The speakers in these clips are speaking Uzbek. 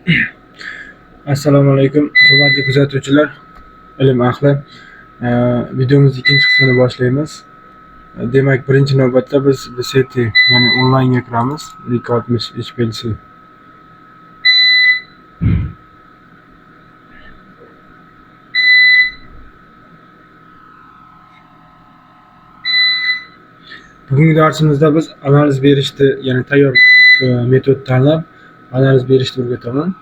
Assalomu alaykum, hurmatli kuzatuvchilar, ilm ahli. Videomiz ikkinchi qismini boshlaymiz. Demak, birinchi navbatda biz BST, ya'ni onlaynga kiramiz. Lik 60 HPLC. Bugungi darsimizda biz analiz berishni, ya'ni tayyor metod tanlab analiz berishni o'rgataman.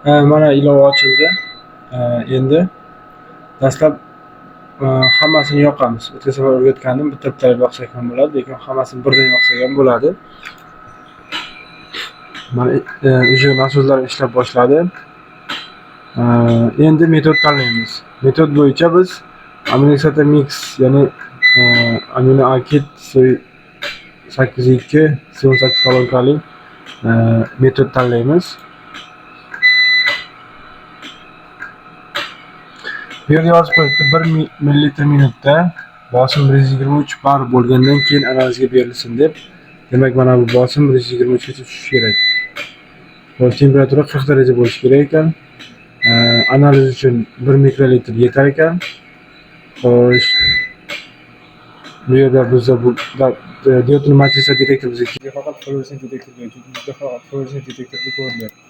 Mana ilova ochildi. Endi dastlab hammasini yoqamiz. O'tgan safar o'rgatgandim, bitta-bittalab yoqsak ham bo'ladi, lekin hammasini birdan yoqsak ham bo'ladi. Mana o'sha mahsulotlar ishlab boshladi. Endi metod tanlaymiz. Metod bo'yicha biz aminokislota mix, ya'ni amino akid 8.2 C18 kalonkali metod tanlaymiz. Bu yerda yozib qo'yibdi, 1 ml minutda bosim 123 bar bo'lgandan keyin analizga berilsin deb. Demak, mana bu bosim 123 gacha tushishi kerak. Xo'sh, temperatura 40 daraja bo'lishi kerak ekan. Analiz uchun 1 mikrolitr yetar ekan. Xo'sh, bu yerda bizda bu diodli matrica detektor bizga faqat fluorescent detektor kerak, chunki bizda faqat fluorescent detektorda ko'rilyapti.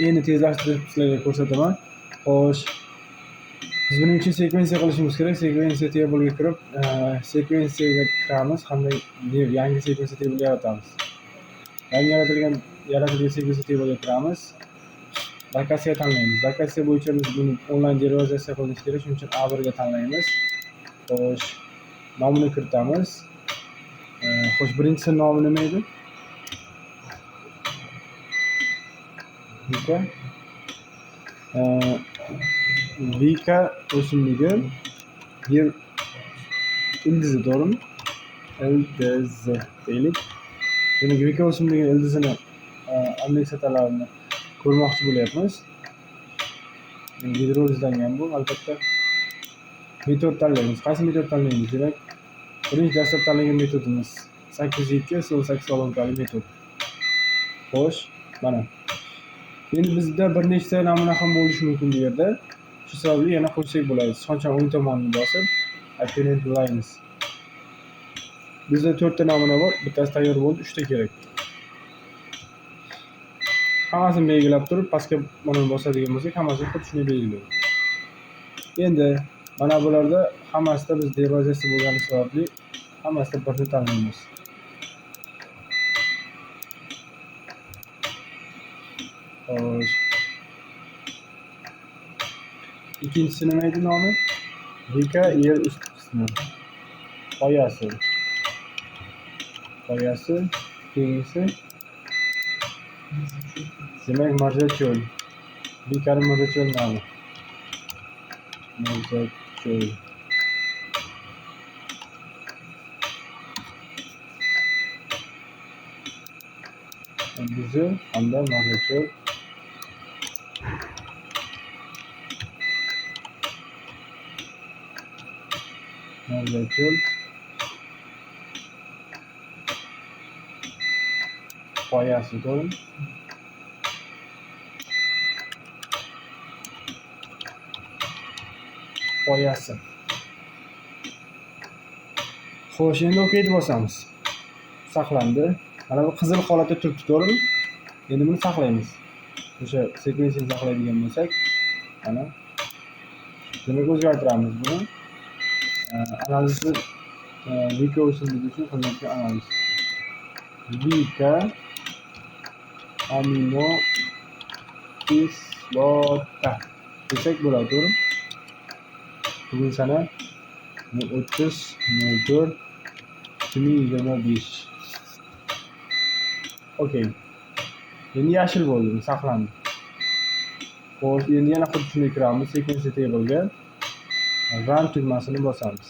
Endi tezlashtirib sizlarga ko'rsataman. Xo'sh, biz buning uchun sekvensiya qilishimiz kerak. Sekvensiya table'ga kirib, sekvensiyaga kiramiz hamda yangi sekvensiya table yaratamiz. Yangi yaratilgan sekvensiya table'ga kiramiz. Lokatsiya tanlaymiz. Lokatsiya bo'yicha biz buni onlayn derivaziya qilishimiz kerak, shuning uchun A1 ga tanlaymiz. Xo'sh, nomini kiritamiz. Xo'sh, birinchisi nomi nima edi? Vika o'simligi yer ildizi, to'g'rimi? Ildizi deylik. Demak, Vika o'simligi ildizini aminokislotalarini ko'rmoqchi bo'lyapmiz. Gidrolizlangan bu, albatta. Metod tanlaymiz. Qaysi metod tanlaymiz? Demak, birinchi dastlab tanlagan metodimiz 8.2 C18 kalonkali metod. Xo'sh, mana. Endi bizda bir nechta namuna ham bo'lishi mumkin bu yerda. Shu sababli yana qo'shsak bo'ladi. Sichqonchani o'ng tomonini bosib, apparent lines. Bizda 4 ta namuna bor, bittasi tayyor bo'ldi, 3 ta kerak. Hammasini belgilab turib, pastga mana bosadigan bo'lsak, hammasini xuddi shunday belgilaymiz. Endi mana bularda hammasida biz derivaziyasi bo'lgani sababli hammasida birni tanlaymiz. Xo'sh. İkincisi nima edi nomi? Vika yer ust qismi. Qoyasi. Keyingisi demak marjacho'l. Vikani marjacho'l nomi. Marjacho'l. Ildizi hamda marjacho'l. Marjacho'l. Qoyasi, to'g'rimi? Qoyasi. Xo'sh, endi OK deb bosamiz. Saqlandi. Mana bu qizil holatda turibdi, to'g'rimi? Endi buni saqlaymiz. O'sha sekvensiyani saqlaydigan bo'lsak, mana. Demak, o'zgartiramiz buni. Analizni Vika o'simligi uchun qilinayotgan analiz. Vika amino kislota desak bo'ladi, to'g'rimi? Bugun sana 30, 04, 2025. Okey. Endi yashil bo'ldi, saqlandi. Xo'sh, endi yana xuddi shunday kiramiz. Sequence table'ga run tugmasini bosamiz.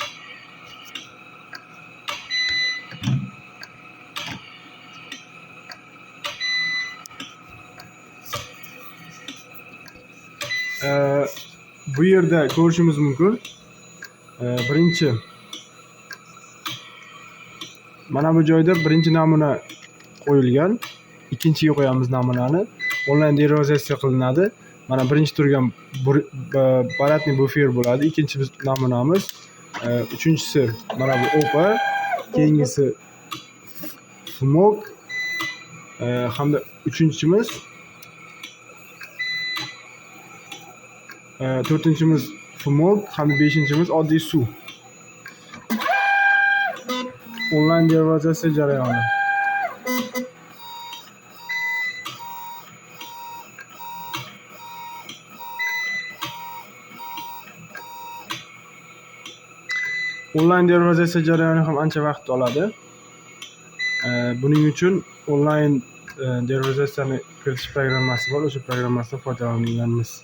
Bu yerda ko'rishimiz mumkin. Birinchi mana bu joyda birinchi namuna qo'yilgan. Ikkinchiga qo'yamiz namunani. Onlayn derivaziya qilinadi. Mana birinchi turgan baratniy bufer bo'ladi. Ikkinchi namunamiz, uchinchisi mana bu opa, keyingisi fmog, hamda uchinchimiz, to'rtinchimiz fmog, hamda beshinchimiz oddiy suv. Onlayn derivaziya jarayoni. Onlayn derivaziya jarayoni ham ancha vaqt oladi. Buning uchun onlayn derivaziyani kiritish programmasi bor, o'sha programmadan foydalanamiz.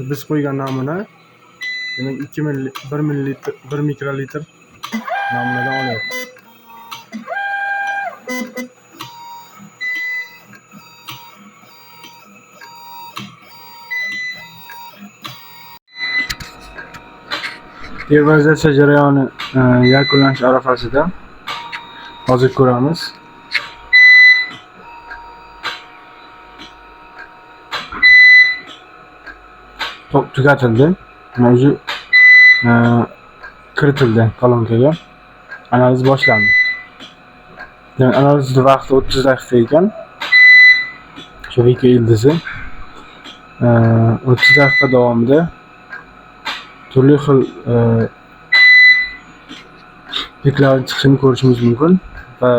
Biz qo'ygan namuna demak 1 mikrolitr namunadan olyapmiz. Derivaziya jarayoni yakunlanish arafasida. Hozir ko'ramiz. Tugatildi. Mavzu kiritildi kolonkaga. Analiz boshlandi. Demak, analiz vaqti 30 daqiqa ekan. Shu Vika ildizi 30 daqiqa davomida turli xil piklar chiqishini ko'rishimiz mumkin va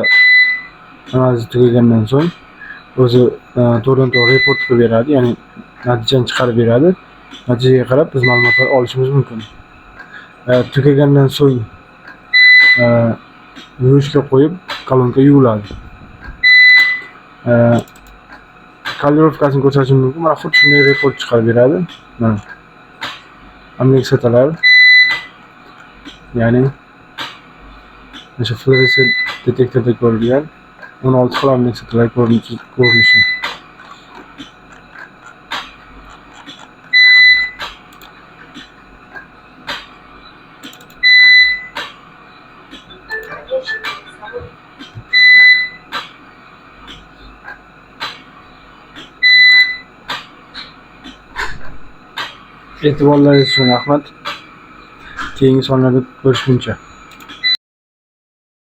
analiz tugagandan so'ng o'zi to'g'ridan-to'g'ri report qilib beradi, ya'ni natijani chiqarib beradi. Natijaga qarab biz ma'lumotlar olishimiz mumkin. Tugagandan so'ng yuvishga qo'yib kolonka yuviladi. Kalirovkasini ko'rsatishim mumkin. Mana xuddi shunday report chiqarib beradi. Mana aminoksatalar, ya'ni o'sha fluorescent detektorda ko'rilgan 16 xil aminoksatalar ko'rinishi. E'tiborlaringiz uchun rahmat. Keyingi sonlarda ko'rishguncha.